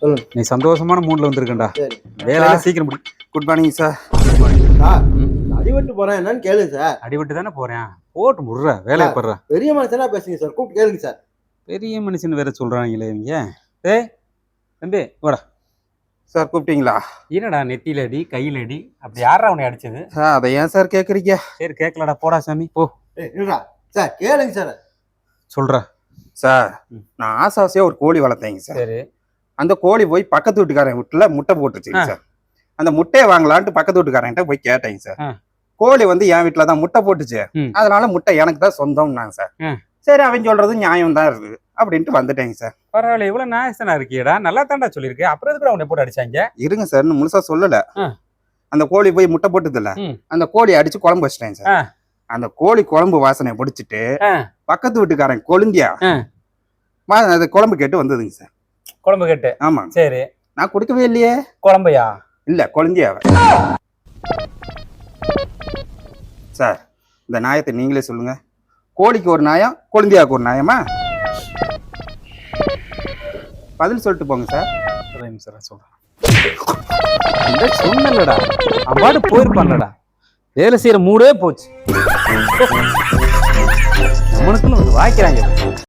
சொல்லுங்க. நீ சந்தோஷமான மூட்ல வந்திருக்கேன்டா. சரி வேலையில சீக்கிரம் முடி. Good morning sir. சார், அடிபட்டு போறேன் என்னன்னு கேளுங்க சார். அடிபட்டு தானே போறேன். போட்டு முடுற வேலையை சார், படுற. பெரிய மனுஷனா பேசுங்க சார். கூப்பிட்டு கேளுங்க சார். பெரிய மனுஷன் வேற சொல்றாங்களே இவங்க. டேய் தம்பி வாடா. சார் கூப்பிட்டீங்களா? என்னடா நெத்தியில அடி கையில அடி அப்படி யாரா உன்னை அடிச்சது? சார் அதை ஏன் சார் கேட்குறீங்க? சரி கேட்கலடா போடா சாமி போ. இருடா சார், கேளுங்க சார். சொல்ற. சார் நான் ஆசாசியாக ஒரு கோழி வளர்த்தேங்க சார். சரி. அந்த கோழி போய் பக்கத்து வீட்டுக்காரன் வீட்டுல முட்டை போட்டுச்சுங்க சார். அந்த முட்டையை வாங்கலான்ட்டு பக்கத்து வீட்டுக்காரன்ட்ட போய் கேட்டேங்க சார். கோழி வந்து என் வீட்டுல தான் முட்டை போட்டுச்சு, அதனால முட்டை எனக்கு தான் சொந்தம்னாங்க சார். சரி அவன் சொல்றது நியாயம் தான் இருக்குது அப்படின்ட்டு வந்துட்டேங்க சார். பரவாயில்ல, இவ்வளவு நாயசனா இருக்கியடா, நல்லா தாண்டா சொல்லியிருக்கேன். அப்புறம் எதுக்கு உன்னை போட்டு அடிச்சாங்க? இருங்க சார், முழுசா சொல்லல. அந்த கோழி போய் முட்டை போட்டுது இல்ல, அந்த கோழி அடிச்சு குழம்பு வச்சிட்டேங்க சார். அந்த கோழி குழம்பு வாசனை பிடிச்சிட்டு பக்கத்து வீட்டுக்காரன் கொழுந்தியா அது குழம்பு கேட்டு வந்ததுங்க சார். குழம்பு கேட்டு? ஆமா. சரி, நான் கொடுக்கவே இல்லையே. குழம்பையா? இல்ல கொழுந்தியாவ. சார் இந்த நியாயத்தை நீங்களே சொல்லுங்க. கோழிக்கு ஒரு நியாயம், கொழுந்தியாவுக்கு ஒரு நியாயமா? பதில் சொல்லிட்டு போங்க சார். சொல்றேன். சொன்னலடா, அம்மாடு போயிருப்பான்லடா. வேலை செய்யற மூடே போச்சு. நம்மளுக்குன்னு வந்து வாய்க்கிறாங்க.